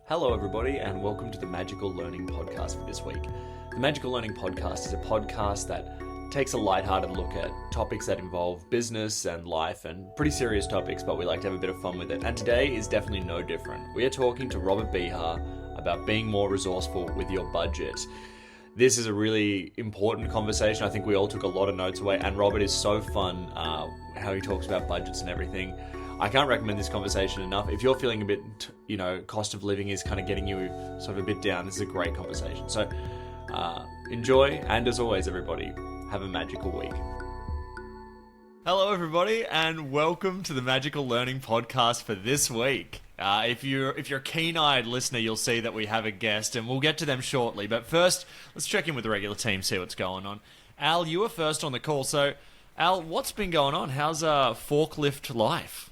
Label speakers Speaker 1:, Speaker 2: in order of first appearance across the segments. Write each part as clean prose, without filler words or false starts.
Speaker 1: Hello, everybody, and welcome to the Magical Learning Podcast for this week. The Magical Learning Podcast is a podcast that takes a lighthearted look at topics that involve business and life and pretty serious topics, but we like to have a bit of fun with it. And today is definitely no different. We are talking to Robert Bihar about being more resourceful with your budget. This is a really important conversation. I think we all took a lot of notes away, and Robert is so fun how he talks about budgets and everything. I can't recommend this conversation enough. If you're feeling a bit, cost of living is kind of getting you sort of a bit down, this is a great conversation. So enjoy, and as always, everybody, have a magical week. Hello, everybody, and welcome to the Magical Learning Podcast for this week. If you're a keen-eyed listener, you'll see that we have a guest, and we'll get to them shortly. But first, let's check in with the regular team, see what's going on. Al, you were first on the call. So, Al, what's been going on? How's forklift life?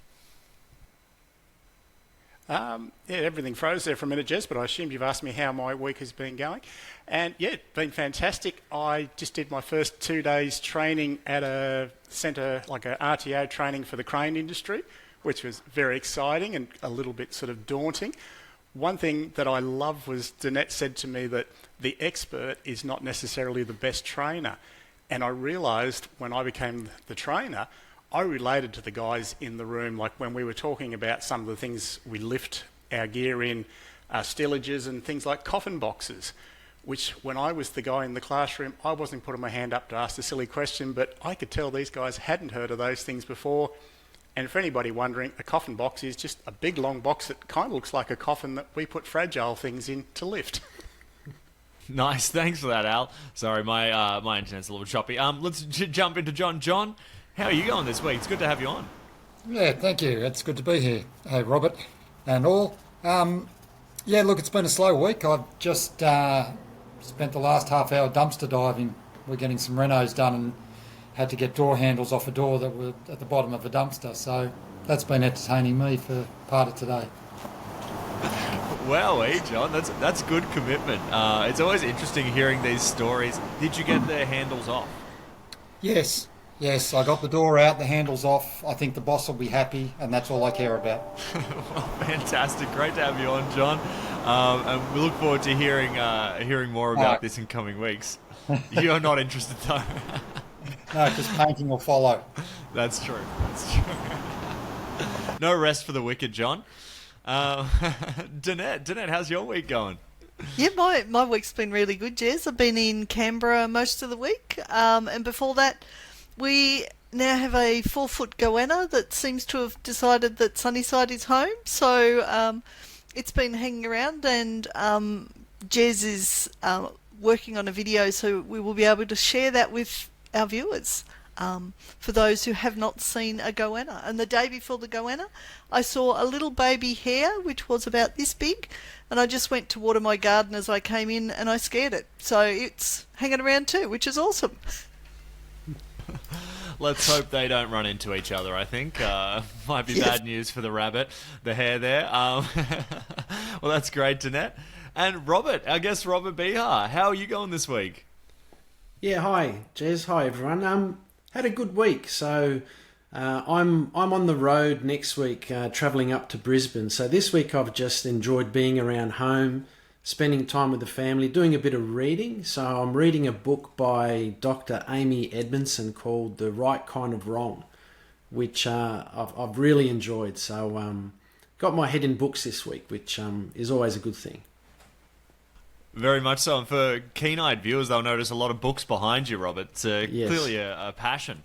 Speaker 2: Everything froze there for a minute, Jez, but I assumed you've asked me how my week has been going. And yeah, it's been fantastic. I just did my first 2 days training at a centre, like a RTO training for the crane industry, which was very exciting and a little bit sort of daunting. One thing that I love was Danette said to me that the expert is not necessarily the best trainer. And I realised when I became the trainer, I related to the guys in the room, like when we were talking about some of the things we lift our gear in, stillages and things like coffin boxes, which when I was the guy in the classroom, I wasn't putting my hand up to ask a silly question, but I could tell these guys hadn't heard of those things before. And for anybody wondering, a coffin box is just a big long box that kind of looks like a coffin that we put fragile things in to lift.
Speaker 1: Nice, thanks for that, Al. Sorry, my internet's a little choppy. Let's jump into John. John, how are you going this week? It's good to have you on.
Speaker 3: Yeah, thank you. It's good to be here. Hey, Robert and all. Look, it's been a slow week. I've just spent the last half hour dumpster diving. We're getting some renos done and had to get door handles off a door that were at the bottom of a dumpster. So that's been entertaining me for part of today.
Speaker 1: Wow, John, that's good commitment. It's always interesting hearing these stories. Did you get the handles off?
Speaker 3: Yes, I got the door out, the handles off. I think the boss will be happy, and that's all I care about.
Speaker 1: Well, fantastic. Great to have you on, John. And we look forward to hearing more about this in coming weeks. You're not interested, though.
Speaker 3: No, because painting will follow.
Speaker 1: That's true. No rest for the wicked, John. Danette, how's your week going?
Speaker 4: Yeah, my week's been really good, Jez. I've been in Canberra most of the week, and before that, we now have a 4-foot goanna that seems to have decided that Sunnyside is home. So it's been hanging around, and Jez is working on a video, so we will be able to share that with our viewers. For those who have not seen a goanna. And the day before the goanna, I saw a little baby hare, which was about this big, and I just went to water my garden as I came in, and I scared it. So it's hanging around too, which is awesome.
Speaker 1: Let's hope they don't run into each other, I think. Might be bad news for the rabbit, the hare there. Well, that's great, Danette. And Robert, our guest Robert Bihar, how are you going this week?
Speaker 5: Yeah, hi, Jez. Hi, everyone. Had a good week. So I'm on the road next week, travelling up to Brisbane. So this week I've just enjoyed being around home, spending time with the family, doing a bit of reading. So I'm reading a book by Dr. Amy Edmondson called The Right Kind of Wrong, which I've really enjoyed. So got my head in books this week, which is always a good thing.
Speaker 1: Very much so. And for keen-eyed viewers, they'll notice a lot of books behind you, Robert. It's
Speaker 5: Yes.
Speaker 1: Clearly a passion.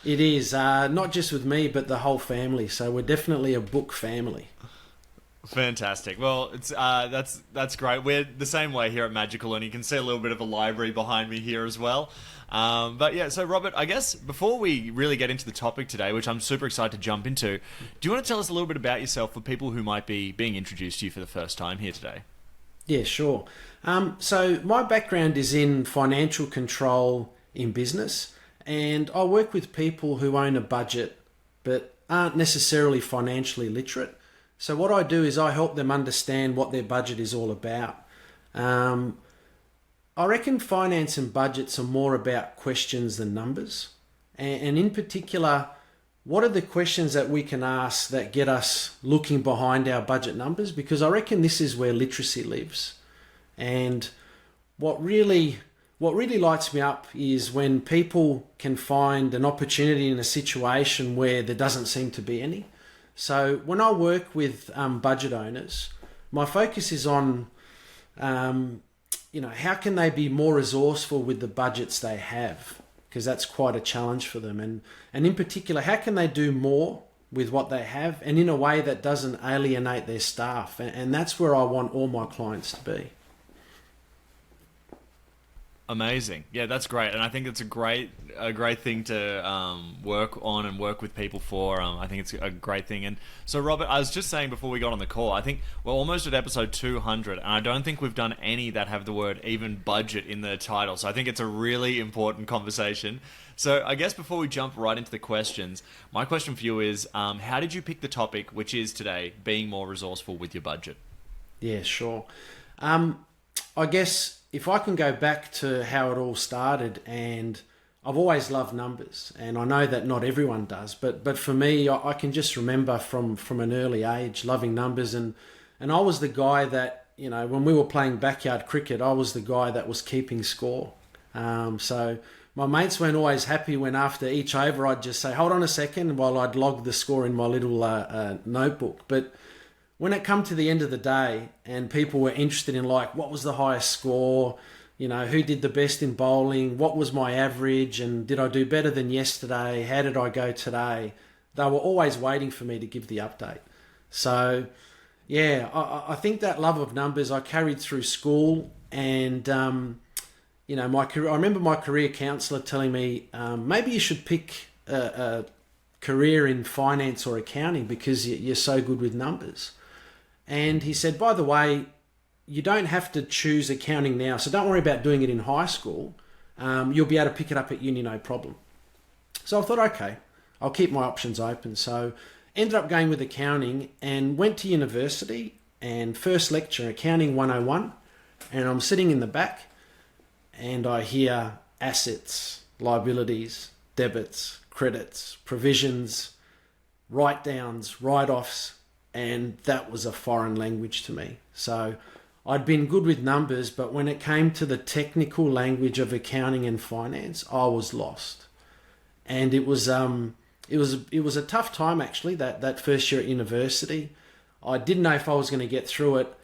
Speaker 5: It is, not just with me, but the whole family. So we're definitely a book family.
Speaker 1: Fantastic. Well, it's that's great. We're the same way here at Magical, and you can see a little bit of a library behind me here as well. But yeah, so Robert, I guess before we really get into the topic today, which I'm super excited to jump into, do you want to tell us a little bit about yourself for people who might be being introduced to you for the first time here today?
Speaker 5: Yeah, sure. So my background is in financial control in business, and I work with people who own a budget but aren't necessarily financially literate. So what I do is I help them understand what their budget is all about. I reckon finance and budgets are more about questions than numbers. And in particular, what are the questions that we can ask that get us looking behind our budget numbers? Because I reckon this is where literacy lives. And what really lights me up is when people can find an opportunity in a situation where there doesn't seem to be any. So when I work with budget owners, my focus is on, how can they be more resourceful with the budgets they have? Because that's quite a challenge for them. And in particular, how can they do more with what they have and in a way that doesn't alienate their staff? And that's where I want all my clients to be.
Speaker 1: Amazing. Yeah, that's great. And I think it's a great thing to work on and work with people for. I think it's a great thing. And so, Robert, I was just saying before we got on the call, I think we're almost at episode 200, and I don't think we've done any that have the word even budget in the title. So I think it's a really important conversation. So I guess before we jump right into the questions, my question for you is, how did you pick the topic, which is today, being more resourceful with your budget?
Speaker 5: Yeah, sure. I guess if I can go back to how it all started, and I've always loved numbers, and I know that not everyone does, but for me, I can just remember from an early age loving numbers, and I was the guy that, when we were playing backyard cricket, I was the guy that was keeping score. So my mates weren't always happy when after each over I'd just say, hold on a second, while I'd log the score in my little notebook. But when it come to the end of the day and people were interested in what was the highest score, who did the best in bowling, what was my average, and did I do better than yesterday, how did I go today, they were always waiting for me to give the update. So yeah, I think that love of numbers I carried through school, and my career, I remember my career counsellor telling me, maybe you should pick a career in finance or accounting because you're so good with numbers. And he said, by the way, you don't have to choose accounting now, so don't worry about doing it in high school. You'll be able to pick it up at uni, no problem. So I thought, okay, I'll keep my options open. So ended up going with accounting and went to university, and first lecture, Accounting 101, and I'm sitting in the back and I hear assets, liabilities, debits, credits, provisions, write-downs, write-offs, and that was a foreign language to me. So I'd been good with numbers, but when it came to the technical language of accounting and finance, I was lost. And it was a tough time actually, that first year at university. I didn't know if I was going to get through it.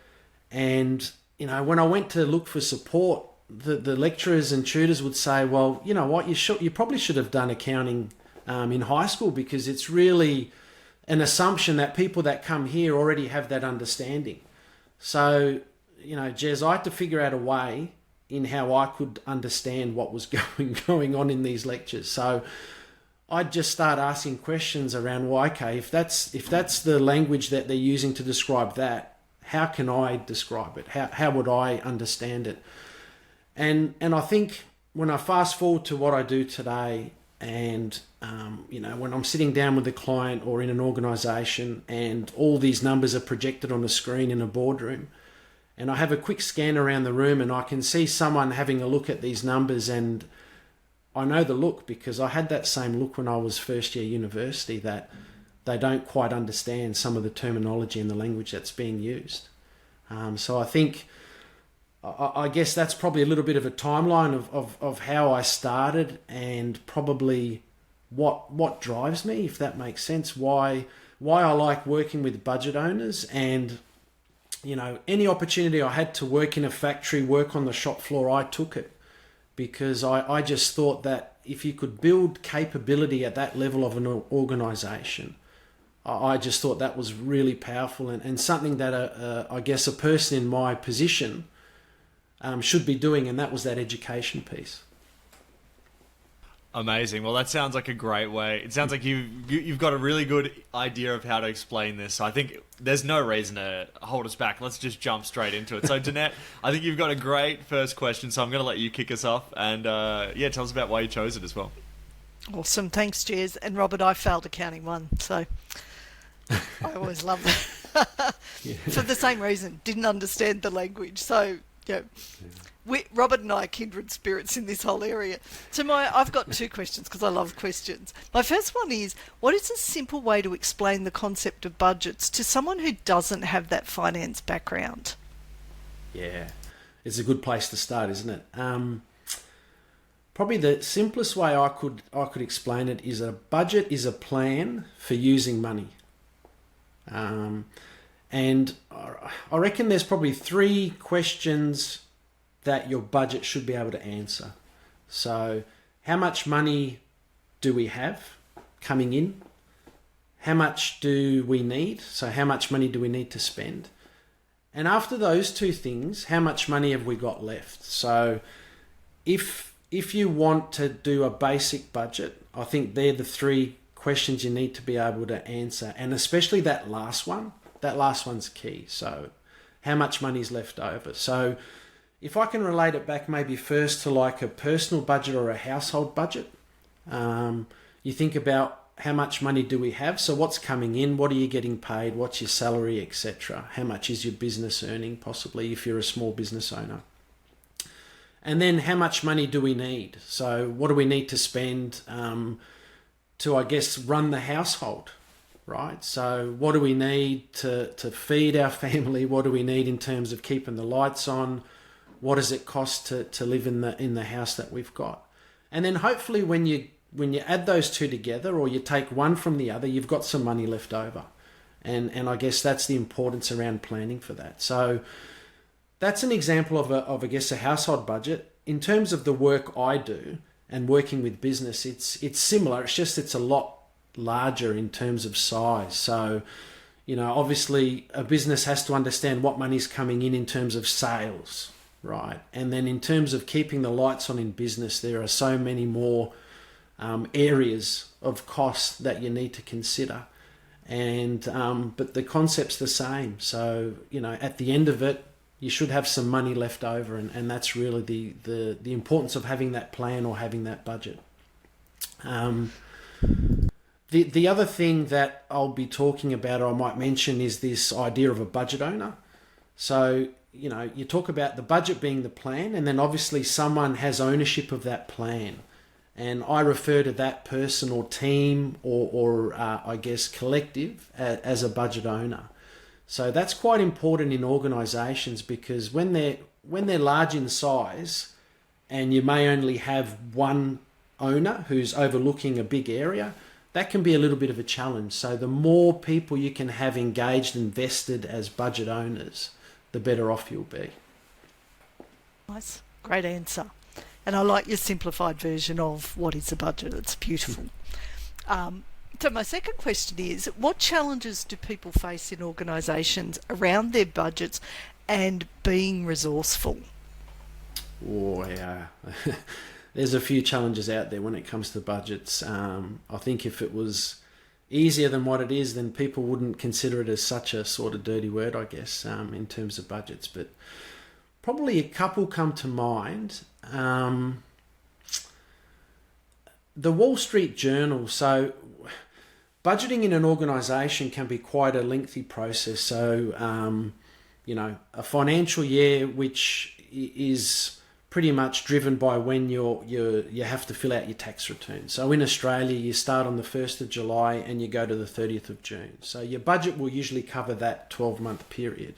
Speaker 5: And when I went to look for support, the lecturers and tutors would say, well, you know what, you probably should have done accounting in high school, because it's really an assumption that people that come here already have that understanding. So, Jez, I had to figure out a way in how I could understand what was going on in these lectures. So I'd just start asking questions around, well, okay, if that's the language that they're using to describe that, how can I describe it? How would I understand it? And I think when I fast forward to what I do today, and when I'm sitting down with a client or in an organisation and all these numbers are projected on a screen in a boardroom, and I have a quick scan around the room and I can see someone having a look at these numbers, and I know the look because I had that same look when I was first year university, that they don't quite understand some of the terminology and the language that's being used. So I think, I guess that's probably a little bit of a timeline of how I started, and probably what drives me, if that makes sense, why I like working with budget owners. And any opportunity I had to work in a factory, work on the shop floor, I took it, because I just thought that if you could build capability at that level of an organisation, I just thought that was really powerful, and something that I guess a person in my position should be doing, and that was that education piece.
Speaker 1: Amazing. Well, that sounds like a great way. It sounds like you've got a really good idea of how to explain this. So I think there's no reason to hold us back. Let's just jump straight into it. So, Danette, I think you've got a great first question, so I'm going to let you kick us off, and tell us about why you chose it as well.
Speaker 4: Awesome. Thanks, Jez. And Robert, I failed accounting 1, so I always love that.
Speaker 5: Yeah.
Speaker 4: For the same reason, didn't understand the language. So Yeah. Robert and I are kindred spirits in this whole area. So I've got two questions because I love questions. My first one is, what is a simple way to explain the concept of budgets to someone who doesn't have that finance background?
Speaker 5: Yeah, it's a good place to start, isn't it? Probably the simplest way I could explain it is a budget is a plan for using money. And I reckon there's probably 3 questions that your budget should be able to answer. So, how much money do we have coming in? How much do we need? So, how much money do we need to spend? And after those 2 things, how much money have we got left? So, if you want to do a basic budget, I think they're the 3 questions you need to be able to answer. And especially that last one's key. So, how much money is left over? So, if I can relate it back maybe first to like a personal budget or a household budget, you think about how much money do we have? So what's coming in? What are you getting paid? What's your salary, etc.? How much is your business earning, possibly, if you're a small business owner? And then how much money do we need? So what do we need to spend to, I guess, run the household, right? So what do we need to feed our family? What do we need in terms of keeping the lights on? What does it cost to live in the house that we've got? And then hopefully when you add those 2 together, or you take one from the other, you've got some money left over. And I guess that's the importance around planning for that. So that's an example of I guess a household budget. In terms of the work I do and working with business, it's similar. It's just it's a lot larger in terms of size. So, obviously a business has to understand what money's coming in terms of sales. Right. And then in terms of keeping the lights on in business, there are so many more areas of cost that you need to consider. And but the concept's the same. So, at the end of it, you should have some money left over. And that's really the importance of having that plan or having that budget. The other thing that I'll be talking about, or I might mention, is this idea of a budget owner. So, you talk about the budget being the plan, and then obviously someone has ownership of that plan. And I refer to that person or team or I guess collective as a budget owner. So that's quite important in organisations, because when they're large in size and you may only have one owner who's overlooking a big area, that can be a little bit of a challenge. So the more people you can have engaged and vested as budget owners, the better off you'll be.
Speaker 4: Nice. Great answer. And I like your simplified version of what is a budget. It's beautiful. So my second question is, what challenges do people face in organisations around their budgets and being resourceful?
Speaker 5: Oh, yeah. There's a few challenges out there when it comes to budgets. I think if it was easier than what it is, then people wouldn't consider it as such a sort of dirty word, I guess, in terms of budgets. But probably a couple come to mind. The Wall Street Journal. So budgeting in an organisation can be quite a lengthy process. So, a financial year which is pretty much driven by when you have to fill out your tax return. So in Australia, you start on the 1st of July and you go to the 30th of June. So your budget will usually cover that 12-month period.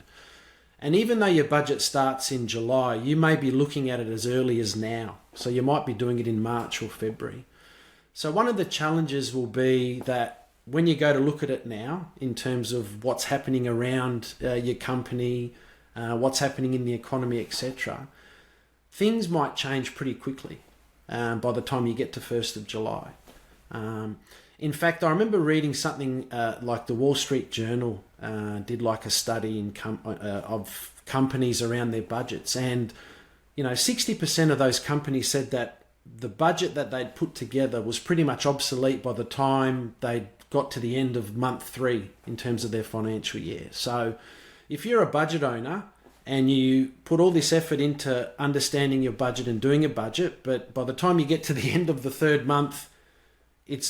Speaker 5: And even though your budget starts in July, you may be looking at it as early as now. So you might be doing it in March or February. So one of the challenges will be that when you go to look at it now, in terms of what's happening around your company, what's happening in the economy, etc., things might change pretty quickly by the time you get to 1st of July. In fact, I remember reading something like the Wall Street Journal did like a study of companies around their budgets. And, 60% of those companies said that the budget that they'd put together was pretty much obsolete by the time they got to the end of month 3 in terms of their financial year. So if you're a budget owner and you put all this effort into understanding your budget and doing a budget, but by the time you get to the end of the 3rd month, it's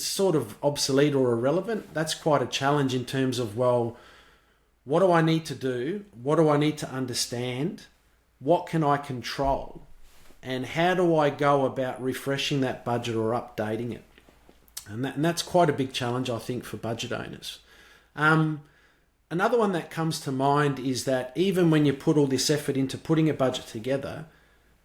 Speaker 5: sort of obsolete or irrelevant, that's quite a challenge in terms of, well, what do I need to do? What do I need to understand what can I control, and how do I go about refreshing that budget or updating it? And that's quite a big challenge, I think, for budget owners. Another one that comes to mind is that even when you put all this effort into putting a budget together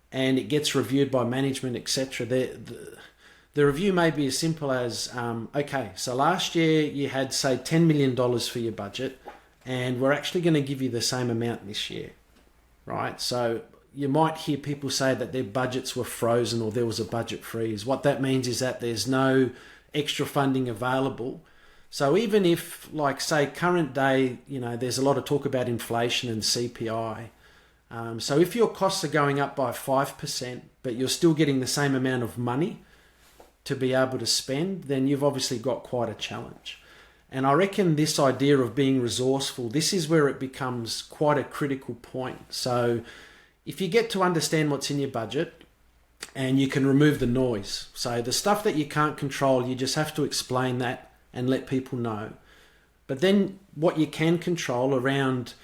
Speaker 5: and it gets reviewed by management, etc., the review may be as simple as, okay, so last year you had, say, $10 million for your budget, and we're actually going to give you the same amount this year, right? So you might hear people say that their budgets were frozen or there was a budget freeze. What that means is that there's no extra funding available. So even if, like, say, current day, there's a lot of talk about inflation and CPI. So if your costs are going up by 5%, but you're still getting the same amount of money to be able to spend, then you've obviously got quite a challenge. And I reckon this idea of being resourceful, this is where it becomes quite a critical point. So if you get to understand what's in your budget and you can remove the noise, so the stuff that you can't control, you just have to explain that and let people know. But then what you can control around,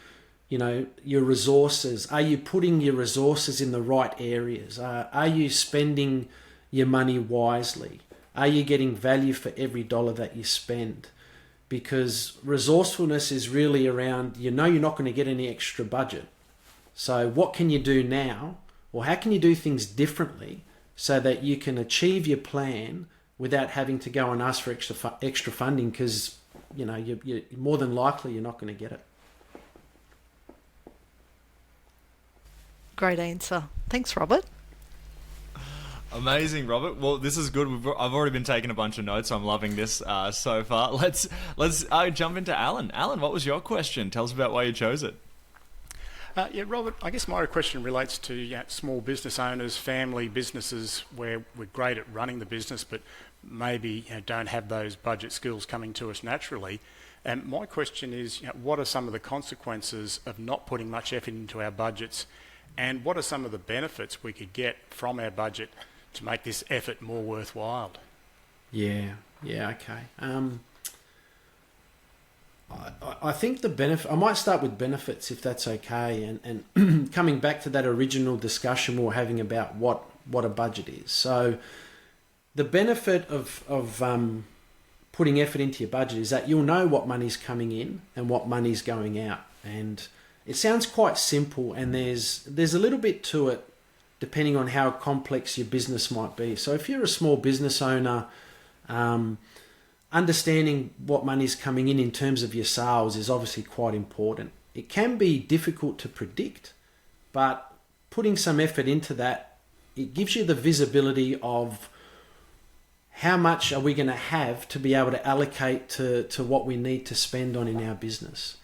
Speaker 5: your resources, are you putting your resources in the right areas? Are you spending your money wisely? Are you getting value for every dollar that you spend? Because resourcefulness is really around, you're not going to get any extra budget. So what can you do now? Or how can you do things differently so that you can achieve your plan without having to go and ask for extra funding, because you're more than likely you're not going to get it.
Speaker 4: Great answer. Thanks, Robert.
Speaker 1: Amazing, Robert. Well, this is good. I've already been taking a bunch of notes, so I'm loving this so far. Let's jump into Alan. Alan, what was your question? Tell us about why you chose it.
Speaker 2: Robert, I guess my question relates to small business owners, family businesses where we're great at running the business, but maybe don't have those budget skills coming to us naturally. And my question is, what are some of the consequences of not putting much effort into our budgets, and what are some of the benefits we could get from our budget to make this effort more worthwhile?
Speaker 5: Okay. I think the benefit, I might start with benefits if that's okay, and coming back to that original discussion we were having about what a budget is. So the benefit of putting effort into your budget is that you'll know what money's coming in and what money's going out. And it sounds quite simple, and there's a little bit to it depending on how complex your business might be. So if you're a small business owner, understanding what money's coming in terms of your sales is obviously quite important. It can be difficult to predict, but putting some effort into that, it gives you the visibility of how much are we going to have to be able to allocate to what we need to spend on in our business.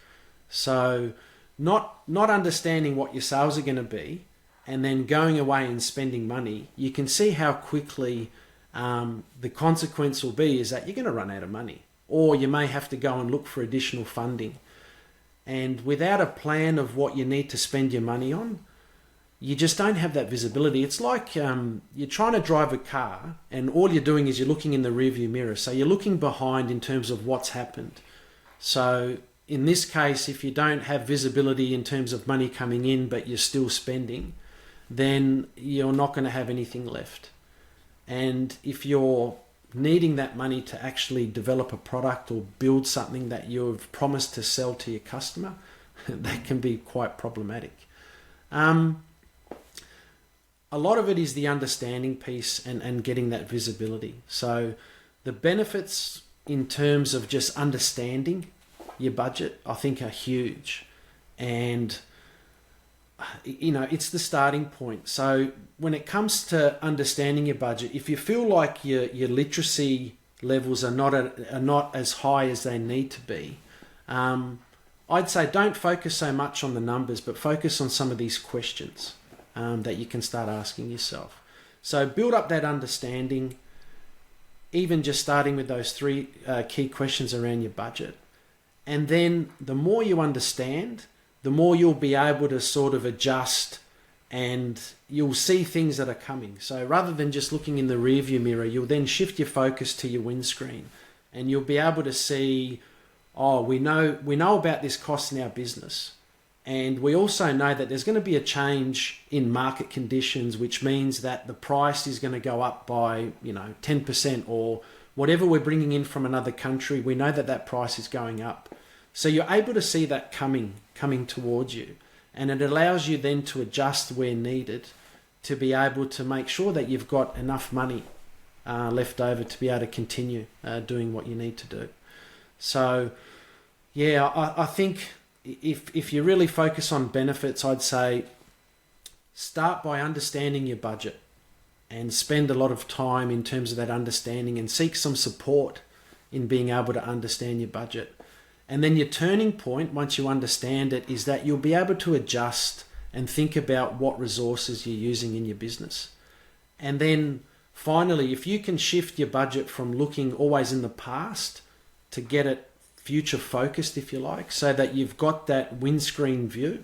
Speaker 5: So not understanding what your sales are going to be and then going away and spending money, you can see how quickly the consequence will be is that you're going to run out of money, or you may have to go and look for additional funding. And without a plan of what you need to spend your money on, you just don't have that visibility. It's like you're trying to drive a car and all you're doing is you're looking in the rearview mirror. So you're looking behind in terms of what's happened. So in this case, if you don't have visibility in terms of money coming in but you're still spending, then you're not going to have anything left. And if you're needing that money to actually develop a product or build something that you've promised to sell to your customer, that can be quite problematic. A lot of it is the understanding piece and getting that visibility. So the benefits in terms of just understanding your budget, I think, are huge. And it's the starting point. So when it comes to understanding your budget, if you feel like your literacy levels are not as high as they need to be, I'd say don't focus so much on the numbers, but focus on some of these questions that you can start asking yourself. So build up that understanding, even just starting with those three key questions around your budget. And then the more you understand, the more you'll be able to sort of adjust and you'll see things that are coming. So rather than just looking in the rearview mirror, you'll then shift your focus to your windscreen and you'll be able to see, we know about this cost in our business And we also know that there's going to be a change in market conditions, which means that the price is going to go up by, 10%, or whatever we're bringing in from another country. We know that that price is going up. So you're able to see that coming towards you. And it allows you then to adjust where needed to be able to make sure that you've got enough money left over to be able to continue doing what you need to do. So, yeah, I think if you really focus on benefits, I'd say start by understanding your budget and spend a lot of time in terms of that understanding, and seek some support in being able to understand your budget. And then your turning point, once you understand it, is that you'll be able to adjust and think about what resources you're using in your business. And then finally, if you can shift your budget from looking always in the past to get it future focused, if you like, so that you've got that windscreen view,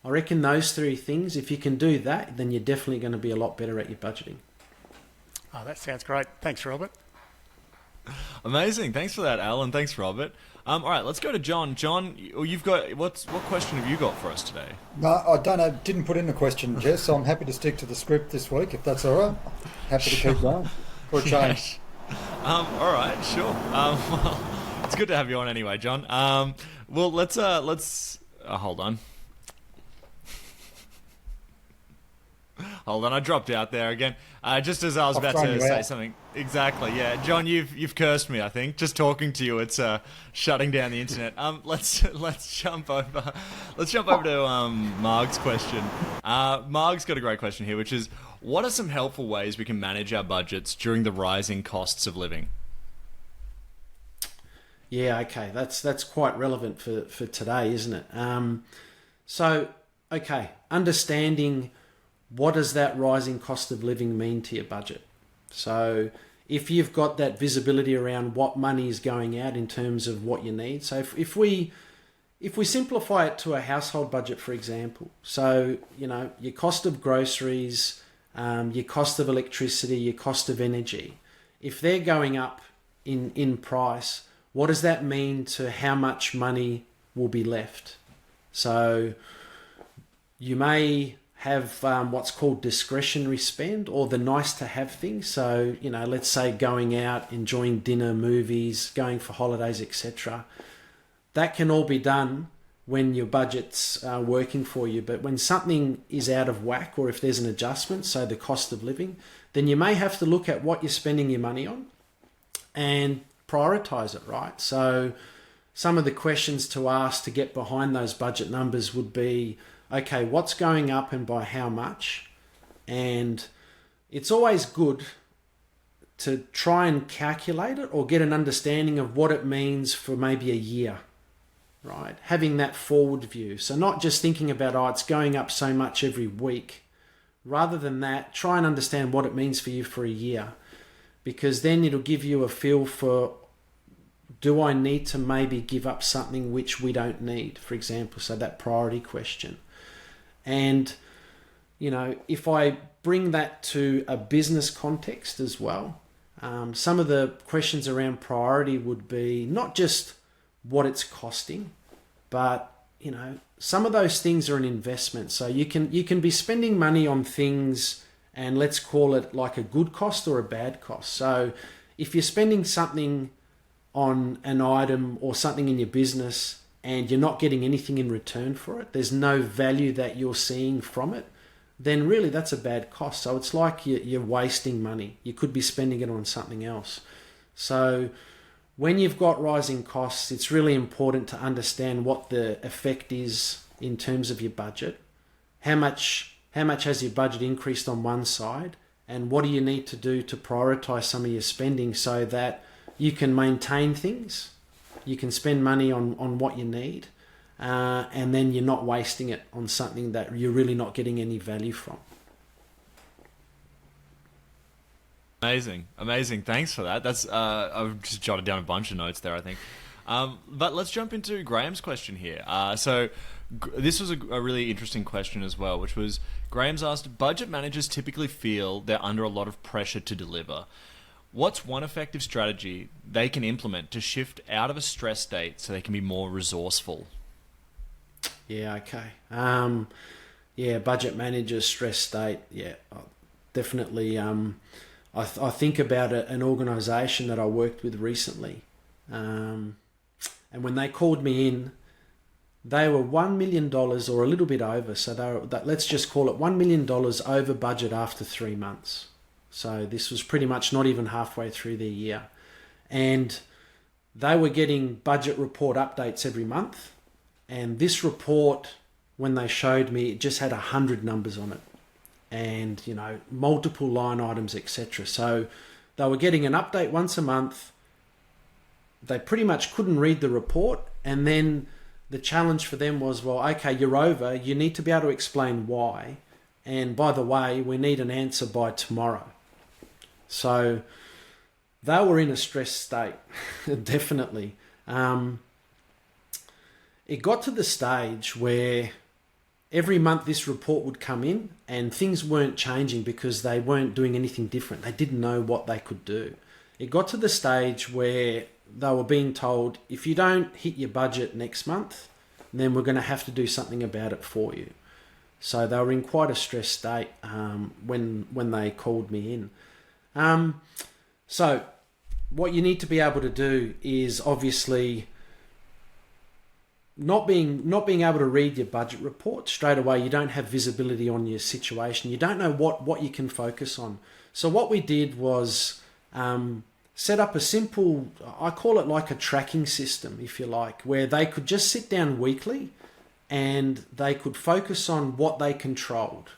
Speaker 5: I reckon those three things, if you can do that, then you're definitely going to be a lot better at your budgeting.
Speaker 2: Oh, that sounds great. Thanks, Robert.
Speaker 1: Amazing. Thanks for that, Al, and thanks, Robert. All right, let's go to John. John, you've got what question have you got for us today?
Speaker 3: No, I don't know. Didn't put in a question, Jess, so I'm happy to stick to the script this week, if that's all right. Happy to keep going for a change.
Speaker 1: All right, sure. Well, it's good to have you on anyway, John. Well, let's hold on. Hold on, I dropped out there again. Just as I was about to say something. Exactly, yeah. John, you've cursed me, I think. Just talking to you, it's shutting down the internet. Let's jump over to Marg's question. Marg's got a great question here, which is, what are some helpful ways we can manage our budgets during the rising costs of living?
Speaker 5: Yeah, okay, that's quite relevant for today, isn't it? So, okay, understanding what does that rising cost of living mean to your budget? So if you've got that visibility around what money is going out in terms of what you need. So if we simplify it to a household budget, for example, so, your cost of groceries, your cost of electricity, your cost of energy, if they're going up in price, what does that mean to how much money will be left? So you may have what's called discretionary spend, or the nice to have things. So, let's say going out, enjoying dinner, movies, going for holidays, etc. That can all be done when your budget's working for you. But when something is out of whack, or if there's an adjustment, so the cost of living, then you may have to look at what you're spending your money on and prioritize it, right? So some of the questions to ask to get behind those budget numbers would be, okay, what's going up and by how much? And it's always good to try and calculate it or get an understanding of what it means for maybe a year, right? Having that forward view. So not just thinking about, it's going up so much every week. Rather than that, try and understand what it means for you for a year, because then it'll give you a feel for, do I need to maybe give up something which we don't need, for example? So that priority question. And, if I bring that to a business context as well, some of the questions around priority would be not just what it's costing, but, some of those things are an investment. So you can be spending money on things, and let's call it like a good cost or a bad cost. So if you're spending something on an item or something in your business and you're not getting anything in return for it, there's no value that you're seeing from it, then really that's a bad cost. So it's like you're wasting money. You could be spending it on something else. So when you've got rising costs, it's really important to understand what the effect is in terms of your budget. How much has your budget increased on one side, and what do you need to do to prioritize some of your spending so that you can maintain things, you can spend money on what you need, and then you're not wasting it on something that you're really not getting any value from.
Speaker 1: Amazing. Thanks for that. That's I've just jotted down a bunch of notes there, I think. But let's jump into Graham's question here. So this was a really interesting question as well, which was, Graham's asked, budget managers typically feel they're under a lot of pressure to deliver. What's one effective strategy they can implement to shift out of a stress state so they can be more resourceful?
Speaker 5: Yeah, okay. Budget managers, stress state. Yeah, definitely. I think about an organisation that I worked with recently, and when they called me in, they were $1 million or a little bit over. So let's just call it $1 million over budget after 3 months. So this was pretty much not even halfway through their year, and they were getting budget report updates every month. And this report, when they showed me, it just had 100 numbers on it, and multiple line items, etc. So they were getting an update once a month. They pretty much couldn't read the report, and then the challenge for them was, well, okay, you're over. You need to be able to explain why, and by the way, we need an answer by tomorrow. So they were in a stressed state, definitely. It got to the stage where every month this report would come in and things weren't changing because they weren't doing anything different. They didn't know what they could do. It got to the stage where they were being told, if you don't hit your budget next month, then we're going to have to do something about it for you. So they were in quite a stressed state when they called me in. So what you need to be able to do is obviously not being able to read your budget report straight away. You don't have visibility on your situation. You don't know what you can focus on. So what we did was set up a simple, I call it like a tracking system, if you like, where they could just sit down weekly and they could focus on what they controlled,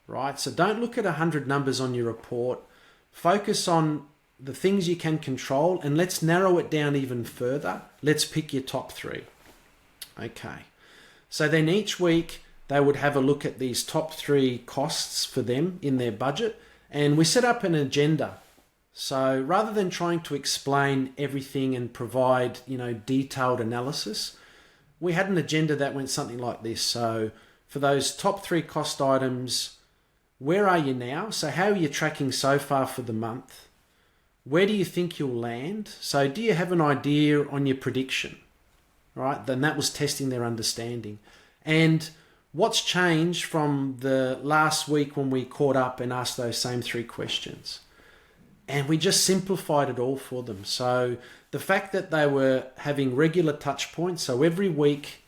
Speaker 5: right? So don't look at 100 numbers on your report. Focus on the things you can control, and let's narrow it down even further. Let's pick your top 3. Okay. So then each week they would have a look at these top 3 costs for them in their budget, and we set up an agenda. So rather than trying to explain everything and provide, detailed analysis, we had an agenda that went something like this. So for those top 3 cost items, where are you now? So how are you tracking so far for the month? Where do you think you'll land? So do you have an idea on your prediction? Right? Then that was testing their understanding. And what's changed from the last week when we caught up and asked those same 3 questions? And we just simplified it all for them. So the fact that they were having regular touch points, so every week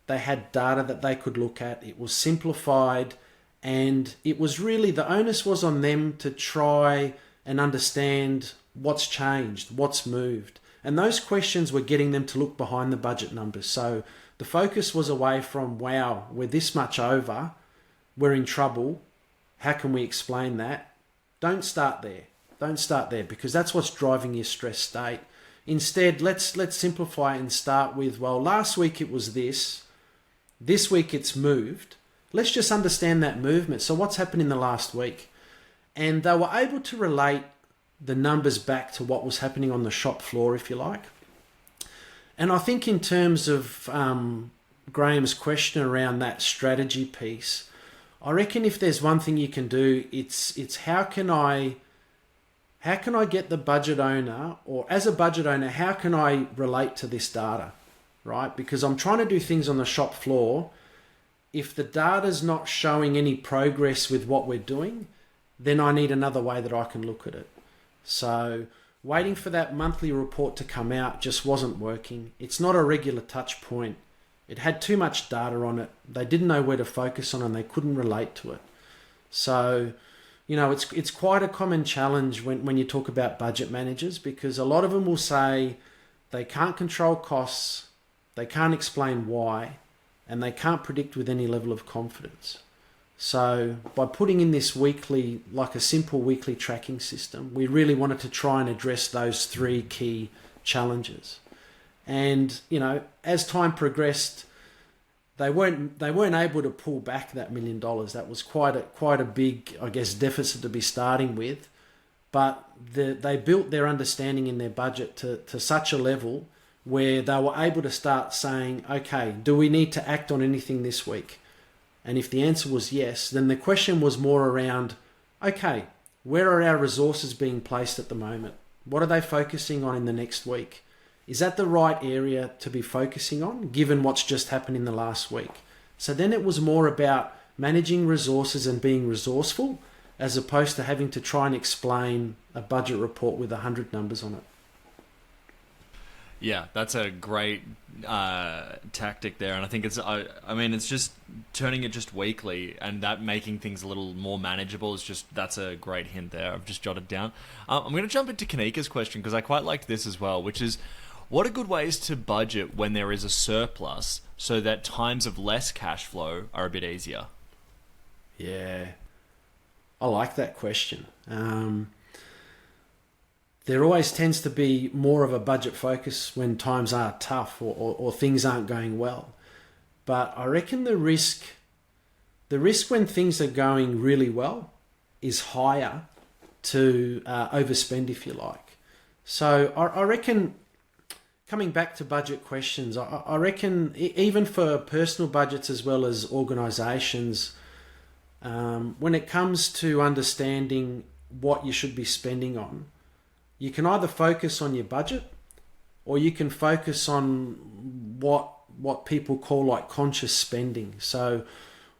Speaker 5: they had data that they could look at, it was simplified, and it was really, the onus was on them to try and understand what's changed, what's moved. And those questions were getting them to look behind the budget numbers. So the focus was away from, wow, we're this much over, we're in trouble, how can we explain that? Don't start there. Don't start there, because that's what's driving your stress state. Instead, let's simplify and start with, well, last week it was this week it's moved. Let's just understand that movement. So what's happened in the last week? And they were able to relate the numbers back to what was happening on the shop floor, if you like. And I think in terms of Graham's question around that strategy piece, I reckon if there's one thing you can do, it's how can I get the budget owner, or as a budget owner, how can I relate to this data, right? Because I'm trying to do things on the shop floor. If the data's not showing any progress with what we're doing, then I need another way that I can look at it. So waiting for that monthly report to come out just wasn't working. It's not a regular touch point. It had too much data on it. They didn't know where to focus on and they couldn't relate to it. So, it's quite a common challenge when you talk about budget managers, because a lot of them will say they can't control costs, they can't explain why, and they can't predict with any level of confidence. So by putting in this weekly, like a simple weekly tracking system, we really wanted to try and address those 3 key challenges. And, as time progressed, they weren't able to pull back that $1 million. That was quite a big, I guess, deficit to be starting with. But they built their understanding in their budget to such a level where they were able to start saying, okay, do we need to act on anything this week? And if the answer was yes, then the question was more around, okay, where are our resources being placed at the moment? What are they focusing on in the next week? Is that the right area to be focusing on, given what's just happened in the last week? So then it was more about managing resources and being resourceful, as opposed to having to try and explain a budget report with 100 numbers on it.
Speaker 1: Yeah, that's a great tactic there, and I think it's just turning it just weekly, and that making things a little more manageable that's a great hint there. I've just jotted down. I'm going to jump into Kanika's question because I quite liked this as well, which is, what are good ways to budget when there is a surplus so that times of less cash flow are a bit easier?
Speaker 5: Yeah, I like that question. There always tends to be more of a budget focus when times are tough or things aren't going well. But I reckon the risk when things are going really well is higher to overspend, if you like. So I reckon, coming back to budget questions, I reckon even for personal budgets as well as organisations, when it comes to understanding what you should be spending on, you can either focus on your budget or you can focus on what people call like conscious spending. So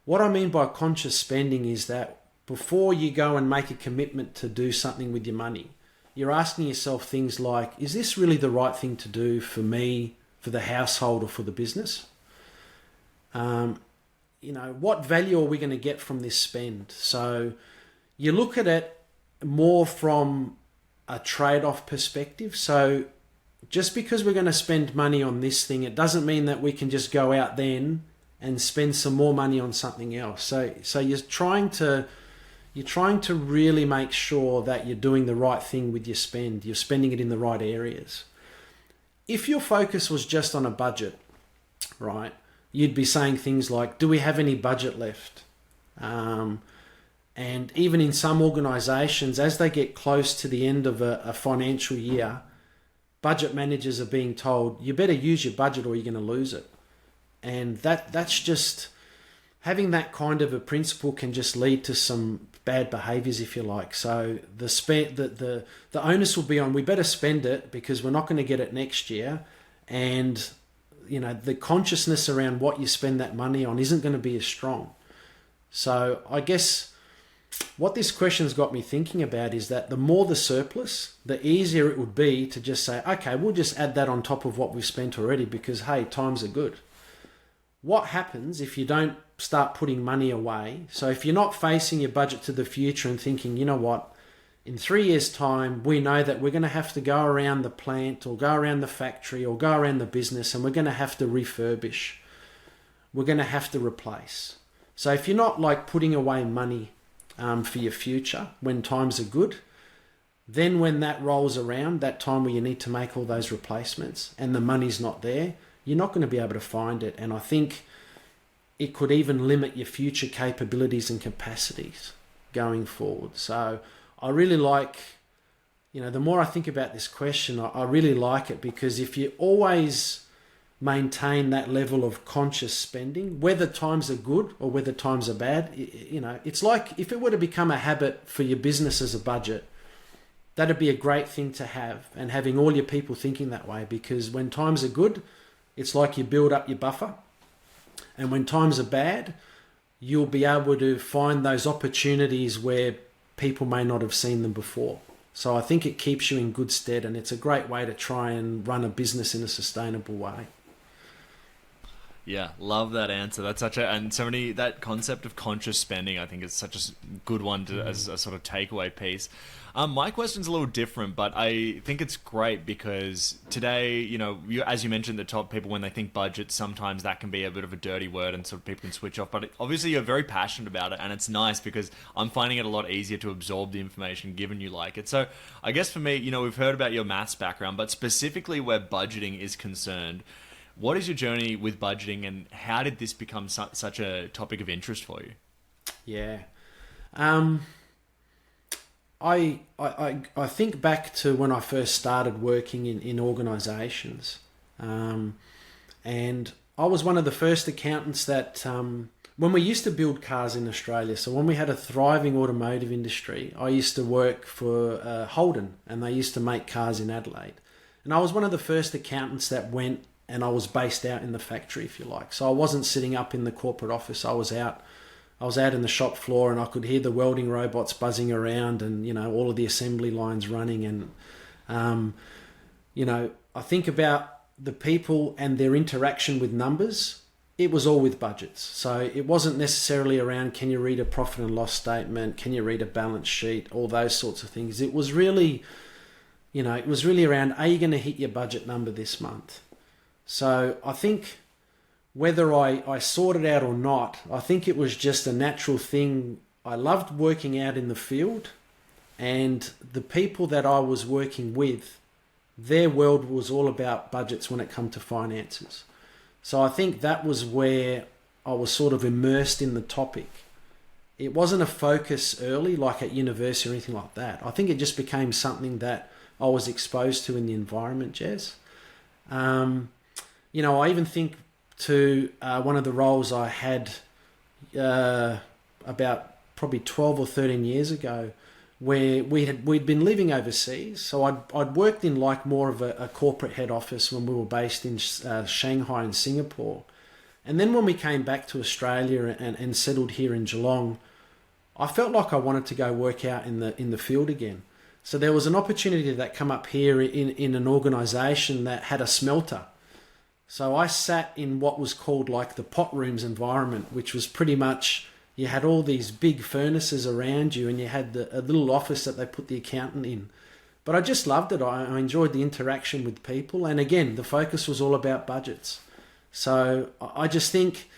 Speaker 5: what I mean by conscious spending is that before you go and make a commitment to do something with your money, you're asking yourself things like, is this really the right thing to do for me, for the household, or for the business? What value are we going to get from this spend? So you look at it more from a trade-off perspective. So just because we're going to spend money on this thing, it doesn't mean that we can just go out then and spend some more money on something else. So you're trying to really make sure that you're doing the right thing with your spend. You're spending it in the right areas. If your focus was just on a budget, right, you'd be saying things like, do we have any budget left? And even in some organisations, as they get close to the end of a financial year, budget managers are being told, you better use your budget or you're going to lose it. And that's just, having that kind of a principle can just lead to some bad behaviours, if you like. So the onus will be on, we better spend it because we're not going to get it next year. And the consciousness around what you spend that money on isn't going to be as strong. So I guess what this question's got me thinking about is that the more the surplus, the easier it would be to just say, okay, we'll just add that on top of what we've spent already because, hey, times are good. What happens if you don't start putting money away? So if you're not facing your budget to the future and thinking, you know what, in 3 years' time, we know that we're going to have to go around the plant or go around the factory or go around the business and we're going to have to refurbish. We're going to have to replace. So if you're not like putting away money for your future when times are good, then when that rolls around, that time where you need to make all those replacements and the money's not there, you're not going to be able to find it. And I think it could even limit your future capabilities and capacities going forward. So I really like, the more I think about this question, I really like it because if you always maintain that level of conscious spending, whether times are good or whether times are bad, it's like if it were to become a habit for your business as a budget, that'd be a great thing to have, and having all your people thinking that way, because when times are good, it's like you build up your buffer, and when times are bad, you'll be able to find those opportunities where people may not have seen them before. So I think it keeps you in good stead, and it's a great way to try and run a business in a sustainable way.
Speaker 1: Yeah, love that answer. That's that concept of conscious spending, I think is such a good one as a sort of takeaway piece. My question's a little different, but I think it's great because today, as you mentioned at the top, people, when they think budget, sometimes that can be a bit of a dirty word and sort of people can switch off. But obviously you're very passionate about it, and it's nice because I'm finding it a lot easier to absorb the information given you like it. So I guess for me, we've heard about your maths background, but specifically where budgeting is concerned, what is your journey with budgeting, and how did this become such a topic of interest for you?
Speaker 5: Yeah. I think back to when I first started working in organisations, and I was one of the first accountants that, when we used to build cars in Australia, so when we had a thriving automotive industry, I used to work for Holden, and they used to make cars in Adelaide. And I was one of the first accountants that went and I was based out in the factory, if you like. So I wasn't sitting up in the corporate office. I was out in the shop floor, and I could hear the welding robots buzzing around, and all of the assembly lines running. And I think about the people and their interaction with numbers. It was all with budgets. So it wasn't necessarily around, can you read a profit and loss statement, can you read a balance sheet, all those sorts of things. It was really around, are you going to hit your budget number this month? So I think whether I sorted out or not, I think it was just a natural thing. I loved working out in the field, and the people that I was working with, their world was all about budgets when it come to finances. So I think that was where I was sort of immersed in the topic. It wasn't a focus early, like at university or anything like that. I think it just became something that I was exposed to in the environment, Jez. I even think to one of the roles I had about probably 12 or 13 years ago, where we'd been living overseas. So I'd worked in like more of a corporate head office when we were based in Shanghai and Singapore. And then when we came back to Australia and settled here in Geelong, I felt like I wanted to go work out in the field again. So there was an opportunity that come up here in an organisation that had a smelter. So I sat in what was called like the pot rooms environment, which was pretty much, you had all these big furnaces around you, and you had a little office that they put the accountant in. But I just loved it. I enjoyed the interaction with people. And again, the focus was all about budgets. So I just think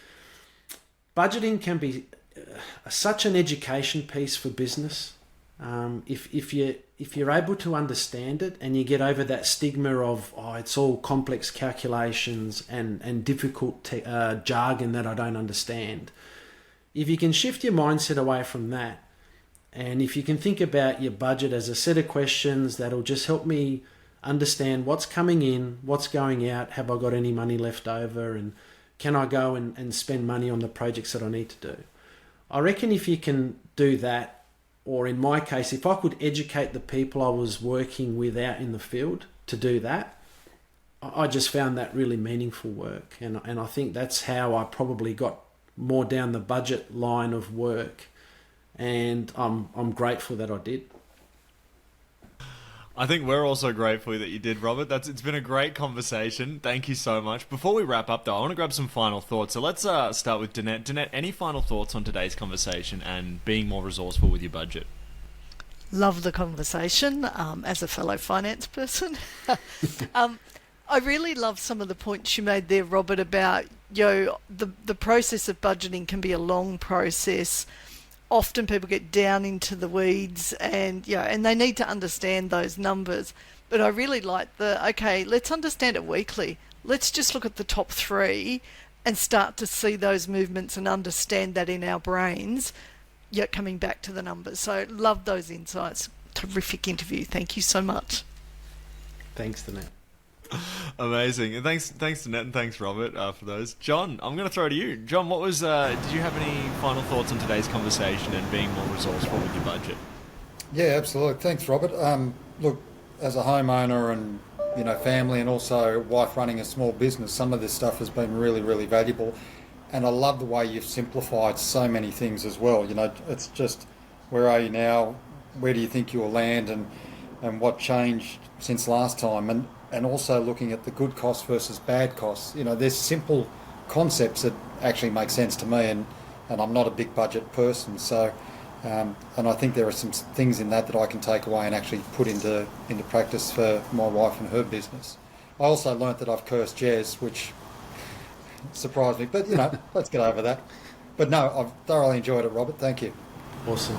Speaker 5: budgeting can be such an education piece for business. If you're able to understand it, and you get over that stigma of, it's all complex calculations and difficult jargon that I don't understand. If you can shift your mindset away from that, and if you can think about your budget as a set of questions that'll just help me understand what's coming in, what's going out, have I got any money left over, and can I go and spend money on the projects that I need to do. I reckon if you can do that, or in my case, if I could educate the people I was working with out in the field to do that, I just found that really meaningful work. And I think that's how I probably got more down the budget line of work. And I'm grateful that I did.
Speaker 1: I think we're also grateful that you did, Robert. It's been a great conversation. Thank you so much. Before we wrap up, though, I want to grab some final thoughts. So let's start with Danette. Danette, any final thoughts on today's conversation and being more resourceful with your budget?
Speaker 4: Love the conversation as a fellow finance person. I really love some of the points you made there, Robert, about the process of budgeting can be a long process. Often people get down into the weeds, and they need to understand those numbers. But I really like let's understand it weekly. Let's just look at the top 3 and start to see those movements and understand that in our brains, coming back to the numbers. So love those insights. Terrific interview. Thank you so much.
Speaker 5: Thanks, Danette.
Speaker 1: Amazing. And thanks Danette, and thanks Robert for those. John, I'm going to throw to you. John, what was did you have any final thoughts on today's conversation and being more resourceful with your budget?
Speaker 3: Yeah, absolutely. Thanks, Robert. Look, as a homeowner and family, and also wife running a small business, some of this stuff has been really, really valuable. And I love the way you've simplified so many things as well. It's just, where are you now? Where do you think you'll land? And what changed since last time? And also looking at the good costs versus bad costs. There's simple concepts that actually make sense to me, and I'm not a big budget person. So, and I think there are some things in that I can take away and actually put into practice for my wife and her business. I also learnt that I've cursed Jez, which surprised me, but let's get over that. But no, I've thoroughly enjoyed it, Robert. Thank you.
Speaker 5: Awesome.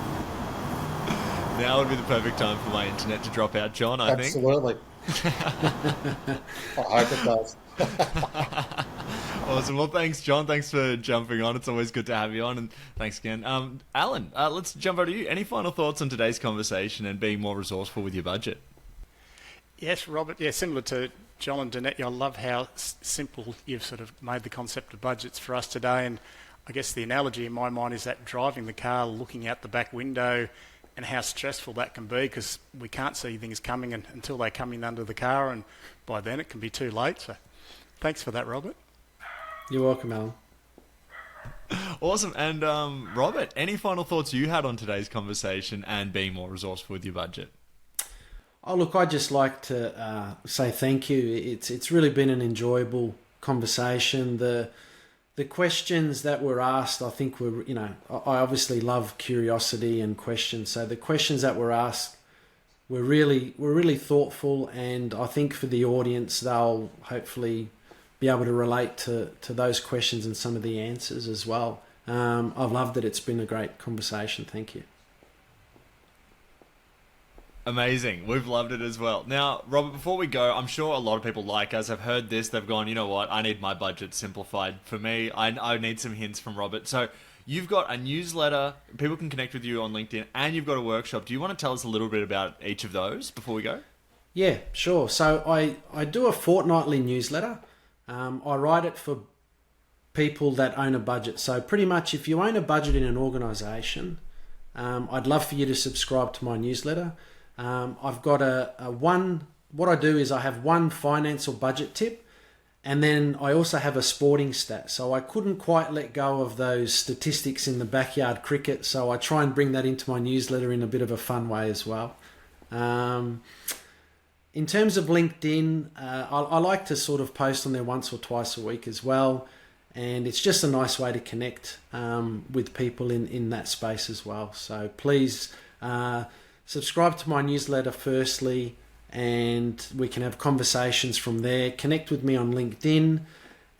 Speaker 1: Now would be the perfect time for my internet to drop out, John, I think.
Speaker 3: Absolutely. I hope it does.
Speaker 1: Awesome. Well, thanks, John. Thanks for jumping on. It's always good to have you on, and thanks again. Alan, let's jump over to you. Any final thoughts on today's conversation and being more resourceful with your budget?
Speaker 2: Yes, Robert. Yeah, similar to John and Danette, I love how simple you've sort of made the concept of budgets for us today. And I guess the analogy in my mind is that driving the car, looking out the back window, and how stressful that can be, because we can't see things coming until they come in under the car, and by then it can be too late. So Thanks for that, Robert.
Speaker 5: You're welcome, Alan.
Speaker 1: Awesome. And Robert, any final thoughts you had on today's conversation and being more resourceful with your budget?
Speaker 5: Oh, look, I'd just like to say thank you. It's really been an enjoyable conversation. The questions that were asked, I think were, I obviously love curiosity and questions. So the questions that were asked were really thoughtful, and I think for the audience, they'll hopefully be able to relate to those questions and some of the answers as well. I've loved it. It's been a great conversation. Thank you.
Speaker 1: Amazing. We've loved it as well. Now, Robert, before we go, I'm sure a lot of people like us have heard this. They've gone, you know what? I need my budget simplified. For me, I need some hints from Robert. So you've got a newsletter. People can connect with you on LinkedIn, and you've got a workshop. Do you want to tell us a little bit about each of those before we go?
Speaker 5: Yeah, sure. So I do a fortnightly newsletter. I write it for people that own a budget. So pretty much if you own a budget in an organisation, I'd love for you to subscribe to my newsletter. I've got what I do is I have one finance or budget tip, and then I also have a sporting stat. So I couldn't quite let go of those statistics in the backyard cricket, so I try and bring that into my newsletter in a bit of a fun way as well. In terms of LinkedIn, I like to sort of post on there once or twice a week as well, and it's just a nice way to connect with people in that space as well. So please subscribe to my newsletter firstly, and we can have conversations from there. Connect with me on LinkedIn,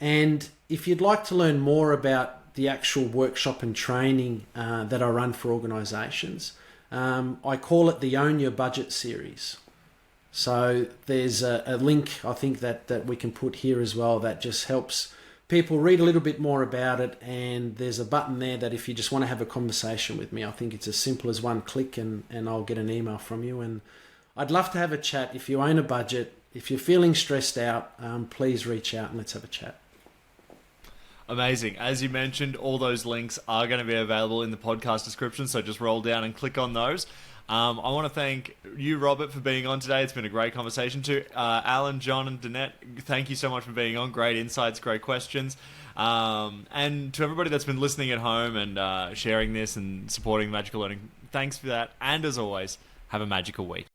Speaker 5: and if you'd like to learn more about the actual workshop and training that I run for organisations, I call it the Own Your Budget series. So there's a link I think that we can put here as well that just helps people read a little bit more about it, and there's a button there that if you just want to have a conversation with me, I think it's as simple as one click and I'll get an email from you. And I'd love to have a chat. If you own a budget, if you're feeling stressed out, please reach out and let's have a chat.
Speaker 1: Amazing. As you mentioned, all those links are going to be available in the podcast description, so just roll down and click on those. I want to thank you, Robert, for being on today. It's been a great conversation too. Alan, John, and Danette, thank you so much for being on. Great insights, great questions. And to everybody that's been listening at home and sharing this and supporting Magical Learning, thanks for that. And as always, have a magical week.